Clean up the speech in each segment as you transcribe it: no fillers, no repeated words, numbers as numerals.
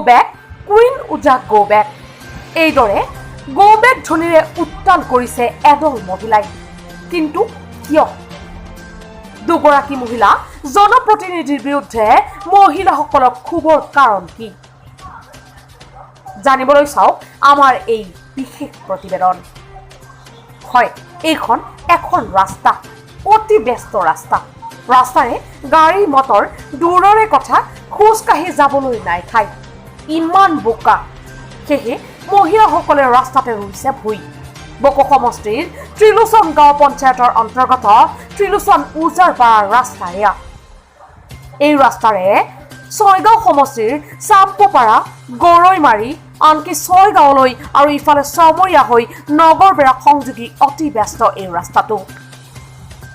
back queen উজা go back এইদৰে go back ধ্বনিৰে উত্তাল কৰিছে এদল মহিলাই কিন্তু কিয় দুগৰাকী মহিলা জনপ্ৰতিনিধিৰ বিৰুদ্ধে মহিলাসকলক ক্ষোভৰ কাৰণ কি জানিবলৈ চাওক আমাৰ এই বিশেষ প্ৰতিবেদন হয় এইখন এখন ৰাস্তা অতি ব্যস্ত ৰাস্তাৰে গাড়ী মটৰ দূৰৰে কথা খোজকাঢ়ি যাবলৈ নাই ঠাই ইমান বোকা সেয়ে মহিলাসকলে ৰাস্তাতে ৰুইছে ভুই বকো সমষ্টিৰ ত্ৰিলোচন গাঁও পঞ্চায়তৰ অন্তৰ্গত ত্ৰিলোচন উজাৰপাৰা ৰাস্তা এয়া এই ৰাস্তাৰে ছয়গাঁও সমষ্টিৰ চাম্পপাৰা গৰৈমাৰী আনকি ছয়গাঁৱলৈ আৰু ইফালে চমৰীয়া হৈ নগৰবেৰা সংযোগী অতি ব্যস্ত এই ৰাস্তাটো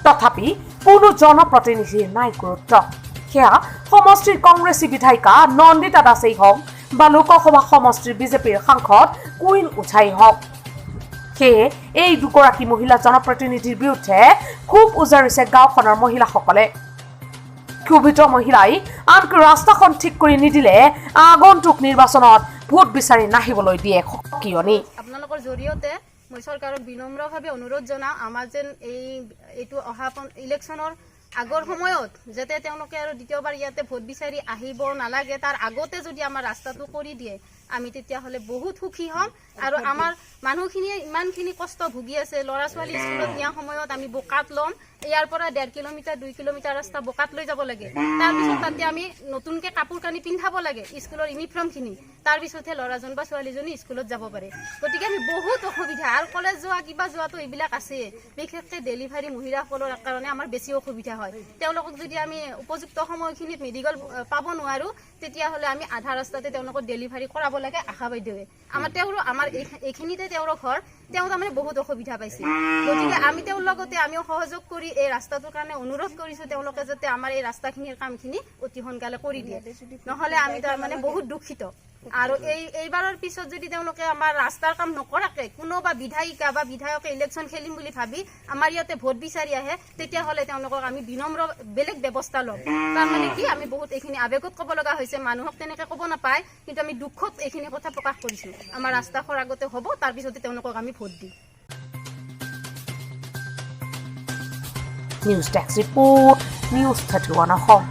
তথাপি কোনো জনপ্ৰতিনিধিৰ নাই গুৰুত্ব সেয়া সমষ্টিৰ কংগ্ৰেছী বিধায়িকা নন্দিতা দাসেই হওক বা লোকসভা সমষ্টিৰ বিজেপিৰ সাংসদ কুইন উঠাই হওক সেয়ে এই দুগৰাকী মহিলা জনপ্ৰতিনিধিৰ বিৰুদ্ধে খুব উজাৰিছে গাঁওখনৰ মহিলাসকলে ক্ষোভিত মহিলাই আনকি ৰাস্তাখন ঠিক কৰি নিদিলে আগন্তুক নিৰ্বাচনত ভোট বিচাৰি নাহিবলৈ দিয়ে কিয়নি আপোনালোকৰ জৰিয়তে মই চৰকাৰক বিনম্ৰভাৱে অনুৰোধ জনাওঁ আমাৰ যেন এইটো অহা ইলেকশ্যনৰ আগৰ সময়ত যাতে তেওঁলোকে আৰু দ্বিতীয়বাৰ ইয়াতে ভোট বিচাৰি আহিব নালাগে তাৰ আগতে যদি আমাৰ ৰাস্তাটো কৰি দিয়ে আমি তেতিয়াহ'লে বহুত সুখী হ'ম আৰু আমাৰ মানুহখিনিয়ে ইমানখিনি কষ্ট ভুগি আছে ল'ৰা ছোৱালী স্কুলত নিয়া সময়ত আমি বোকাত ল'ম ইয়াৰ পৰা 1.5 কিলোমিটাৰ 2 কিলোমিটাৰ ৰাস্তা বোকাত লৈ যাব লাগে তাৰপিছত তাতে আমি নতুনকৈ কাপোৰ কানি পিন্ধাব লাগে স্কুলৰ ইউনিফৰ্মখিনি তাৰপিছতহে ল'ৰাজন বা ছোৱালীজনী স্কুলত যাব পাৰে গতিকে আমি বহুত অসুবিধা আৰু কলেজ যোৱা কিবা যোৱাটো এইবিলাক আছে বিশেষকৈ ডেলিভাৰী মহিলাসকলৰ কাৰণে আমাৰ বেছি অসুবিধা হয় তেওঁলোকক যদি আমি উপযুক্ত সময়খিনিত মেডিকেল পাব নোৱাৰোঁ তেতিয়াহ'লে আমি আধা ৰাস্তাতে তেওঁলোকক ডেলিভাৰী কৰাব লাগে আশা বাইদেৱে আমাৰ এইখিনিতে তেওঁৰ ঘৰ তেওঁ তাৰমানে বহুত অসুবিধা পাইছে গতিকে আমি তেওঁৰ লগতে আমিও সহযোগ কৰি এই ৰাস্তাটোৰ কাৰণে অনুৰোধ কৰিছোঁ তেওঁলোকে যাতে আমাৰ এই ৰাস্তাখিনিৰ কামখিনি অতি সোনকালে কৰি দিয়ে নহ'লে আমি তাৰমানে বহুত দুখিত আৰু এইবাৰৰ পিছত যদি তেওঁলোকে আমাৰ ৰাস্তাৰ কাম নকৰাকৈ কোনোবা বিধায়িকা বা বিধায়কে ইলেকশ্যন খেলিম বুলি ভাবি আমাৰ ইয়াতে ভোট বিচাৰি আহে তেতিয়াহ'লে তেওঁলোকক আমি বিনম্ৰ বেলেগ ব্যৱস্থা ল'ম তাৰমানে কি আমি বহুত এইখিনি আৱেগত ক'ব লগা হৈছে মানুহক তেনেকৈ ক'ব নাপায় কিন্তু আমি দুখত এইখিনি কথা প্ৰকাশ কৰিছোঁ আমাৰ ৰাস্তাৰ আগতে হ'ব তাৰপিছতে তেওঁলোকক আমি ভোট দিম news desk report news 31 Assam